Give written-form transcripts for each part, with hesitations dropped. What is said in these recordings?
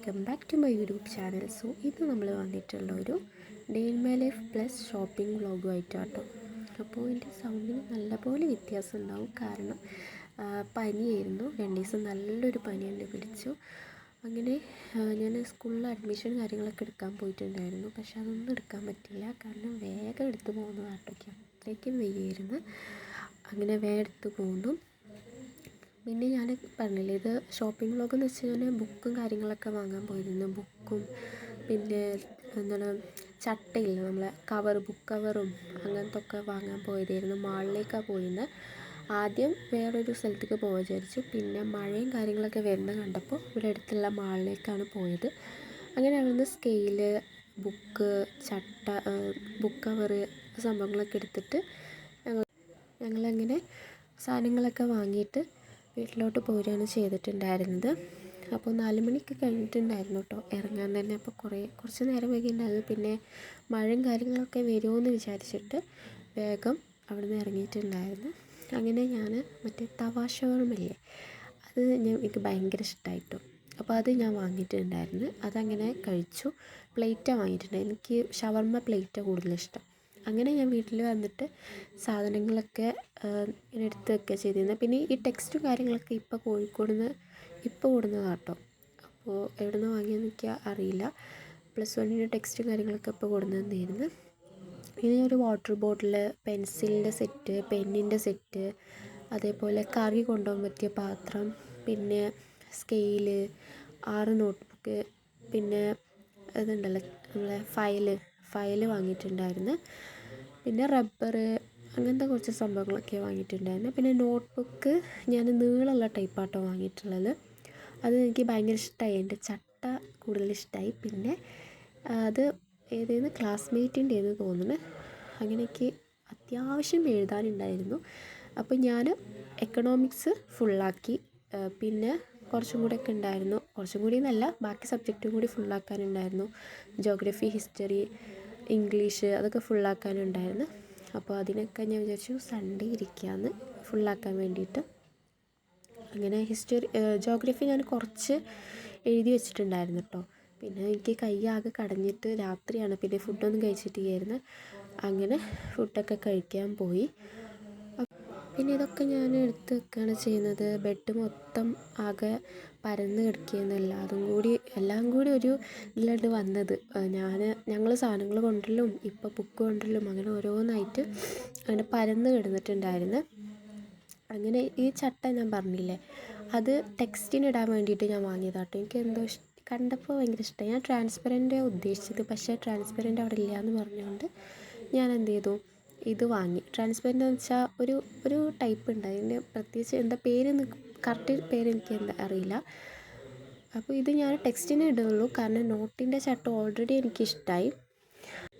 Welcome back to my YouTube channel. So ഇത് നമ്മൾ വന്നിട്ടുള്ള ഒരു day in my life plus shopping വ്ളോഗുമായിട്ടാട്ടോ. അപ്പോൾ എൻ്റെ സൗണ്ടിന് നല്ലപോലെ വ്യത്യാസം ഉണ്ടാവും, കാരണം പനിയായിരുന്നു. 2 ദിവസം നല്ലൊരു പനി എന്നെ പിടിച്ചു. അങ്ങനെ ഞാൻ സ്കൂളിൽ അഡ്മിഷൻ കാര്യങ്ങളൊക്കെ എടുക്കാൻ പോയിട്ടുണ്ടായിരുന്നു. പക്ഷെ അതൊന്നും എടുക്കാൻ പറ്റില്ല, കാരണം വേഗം എടുത്തു പോകുന്നതാട്ടൊക്കെ, അത്രയ്ക്കും വയ്യായിരുന്നു. അങ്ങനെ വേഗം എടുത്തു പോകുന്നു. പിന്നെ ഞാൻ പറഞ്ഞില്ലേ, ഇത് ഷോപ്പിംഗ് വ്ളോഗ് എന്ന് വെച്ച് കഴിഞ്ഞാൽ ബുക്കും കാര്യങ്ങളൊക്കെ വാങ്ങാൻ പോയിരുന്നു. ബുക്കും പിന്നെ എന്താണ് ചട്ടയില്ല, നമ്മളെ കവർ, ബുക്ക് കവറും അങ്ങനത്തെ ഒക്കെ വാങ്ങാൻ പോയതായിരുന്നു. മാളിലേക്കാണ് പോയിരുന്നത്. ആദ്യം വേറൊരു സ്ഥലത്തേക്ക് പോകാൻ വിചാരിച്ചു. പിന്നെ മഴയും കാര്യങ്ങളൊക്കെ വരുന്നത് കണ്ടപ്പോൾ ഇവിടെ അടുത്തുള്ള മാളിലേക്കാണ് പോയത്. അങ്ങനെ അവിടുന്ന് സ്കെയില്, ബുക്ക്, ചട്ട, ബുക്ക് കവറ് സംഭവങ്ങളൊക്കെ എടുത്തിട്ട് ഞങ്ങളങ്ങനെ സാധനങ്ങളൊക്കെ വാങ്ങിയിട്ട് വീട്ടിലോട്ട് പോരുകയാണ് ചെയ്തിട്ടുണ്ടായിരുന്നത്. അപ്പോൾ 4 മണിക്ക് കഴിഞ്ഞിട്ടുണ്ടായിരുന്നു കേട്ടോ ഇറങ്ങാൻ തന്നെ. അപ്പോൾ കുറച്ച് നേരം വൈകിയിട്ടുണ്ടായിരുന്നു. പിന്നെ മഴയും കാര്യങ്ങളൊക്കെ വരുമോ എന്ന് വിചാരിച്ചിട്ട് വേഗം അവിടെ നിന്ന് ഇറങ്ങിയിട്ടുണ്ടായിരുന്നു. അങ്ങനെ ഞാൻ മറ്റേ തവ ഷവർമയില്ലേ, അത് എനിക്ക് ഭയങ്കര ഇഷ്ടമായിട്ടോ. അപ്പോൾ അത് ഞാൻ വാങ്ങിയിട്ടുണ്ടായിരുന്നു. അതങ്ങനെ കഴിച്ചു. പ്ലേറ്റാണ് വാങ്ങിയിട്ടുണ്ടായിരുന്നു. എനിക്ക് ഷവർമ പ്ലേറ്റാണ് കൂടുതലിഷ്ടം. അങ്ങനെ ഞാൻ വീട്ടിൽ വന്നിട്ട് സാധനങ്ങളൊക്കെ ഇങ്ങനെ എടുത്ത് വെക്കുക ചെയ്തിരുന്നത്. പിന്നെ ഈ ടെക്സ്റ്റും കാര്യങ്ങളൊക്കെ ഇപ്പോൾ കോഴിക്കോട് നിന്ന് ഇപ്പോൾ കൊടുന്നതാട്ടോ. അപ്പോൾ എവിടെ നിന്ന് വാങ്ങിയെന്ന് എനിക്ക് അറിയില്ല. +1 ടെക്സ്റ്റും കാര്യങ്ങളൊക്കെ ഇപ്പോൾ കൊടുന്നതായിരുന്നു. പിന്നെ ഒരു വാട്ടർ ബോട്ടിൽ, പെൻസിലിൻ്റെ സെറ്റ്, പെന്നിൻ്റെ സെറ്റ്, അതേപോലെ കറി കൊണ്ടുപോകാൻ പറ്റിയ പാത്രം, പിന്നെ സ്കെയില്, 6 നോട്ട്ബുക്ക്, പിന്നെ ഇതുണ്ടല്ലോ നമ്മളെ ഫയല് വാങ്ങിയിട്ടുണ്ടായിരുന്നു. പിന്നെ റബ്ബർ, അങ്ങനത്തെ കുറച്ച് സംഭവങ്ങളൊക്കെ വാങ്ങിയിട്ടുണ്ടായിരുന്നു. പിന്നെ നോട്ട്ബുക്ക് ഞാൻ നീളമുള്ള ടൈപ്പാട്ടോ വാങ്ങിയിട്ടുള്ളത്. അത് എനിക്ക് ഭയങ്കര ഇഷ്ടമായി. എൻ്റെ ചട്ട കൂടുതൽ ഇഷ്ടമായി. പിന്നെ അത് ഏതേന്ന് ക്ലാസ്മേറ്റിൻ്റെ എന്ന് തോന്നുന്നു. അങ്ങനെ എനിക്ക് അത്യാവശ്യം എഴുതാനുണ്ടായിരുന്നു. അപ്പോൾ ഞാൻ എക്കണോമിക്സ് ഫുള്ളാക്കി. പിന്നെ കുറച്ചും കൂടെയൊക്കെ ഉണ്ടായിരുന്നു. കുറച്ചും കൂടി എന്നല്ല, ബാക്കി സബ്ജക്റ്റും കൂടി ഫുള്ളാക്കാനുണ്ടായിരുന്നു. ജോഗ്രഫി, ഹിസ്റ്ററി, ഇംഗ്ലീഷ് അതൊക്കെ ഫുള്ളാക്കാനുണ്ടായിരുന്നു. അപ്പോൾ അതിനൊക്കെ ഞാൻ വിചാരിച്ചു സൺഡേ ഇരിക്കാമെന്ന് ഫുള്ളാക്കാൻ വേണ്ടിയിട്ട്. അങ്ങനെ ജോഗ്രഫി ഞാൻ കുറച്ച് എഴുതി വെച്ചിട്ടുണ്ടായിരുന്നു കേട്ടോ. പിന്നെ എനിക്ക് കൈയാകെ കടഞ്ഞിട്ട് രാത്രിയാണ്. പിന്നെ ഫുഡൊന്നും കഴിച്ചിട്ടില്ലായിരുന്നു. അങ്ങനെ ഫുഡൊക്കെ കഴിക്കാൻ പോയി. പിന്നെ ഇതൊക്കെ ഞാൻ എടുത്ത് വെക്കുകയാണ് ചെയ്യുന്നത്. ബെഡ് മൊത്തം ആകെ പരന്ന് കിടക്കുകയെന്നല്ല, എല്ലാം കൂടി ഒരു ഇതിലോട്ട് വന്നത്. ഞങ്ങൾ സാധനങ്ങൾ കൊണ്ടല്ലും ഇപ്പോൾ ബുക്ക് കൊണ്ടല്ലും അങ്ങനെ ഓരോന്നായിട്ട് അങ്ങനെ പരന്ന് കിടന്നിട്ടുണ്ടായിരുന്നു. അങ്ങനെ ഈ ചട്ട ഞാൻ പറഞ്ഞില്ലേ, അത് ടെക്സ്റ്റിനിടാൻ വേണ്ടിയിട്ട് ഞാൻ വാങ്ങിയതാട്ടോ. എനിക്ക് എന്തോ കണ്ടപ്പോൾ ഭയങ്കര ഇഷ്ടമായി. ഞാൻ ട്രാൻസ്പെറൻ്റ് ഉദ്ദേശിച്ചത്, പക്ഷേ ട്രാൻസ്പെറൻ്റ് അവിടെ ഇല്ല എന്ന് പറഞ്ഞുകൊണ്ട് ഞാൻ എന്ത് ചെയ്തു, ഇത് വാങ്ങി. ട്രാൻസ്പെറൻ്റ് എന്ന് വെച്ചാൽ ഒരു ടൈപ്പ് ഉണ്ട്. അതിൻ്റെ പ്രത്യേകിച്ച് എന്താ കറക്റ്റ് പേര് എനിക്ക് അറിയില്ല. അപ്പോൾ ഇത് ഞാൻ ടെക്സ്റ്റിന് ഇടുള്ളൂ, കാരണം നോട്ടിൻ്റെ ചട്ട ഓൾറെഡി എനിക്കിഷ്ടമായി.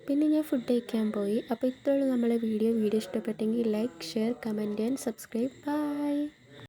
പിന്നെ ഞാൻ ഫുഡ് കഴിക്കാൻ പോയി. അപ്പോൾ ഇത്രയുള്ളൂ നമ്മളെ വീഡിയോ ഇഷ്ടപ്പെട്ടെങ്കിൽ like, share, comment and subscribe. By.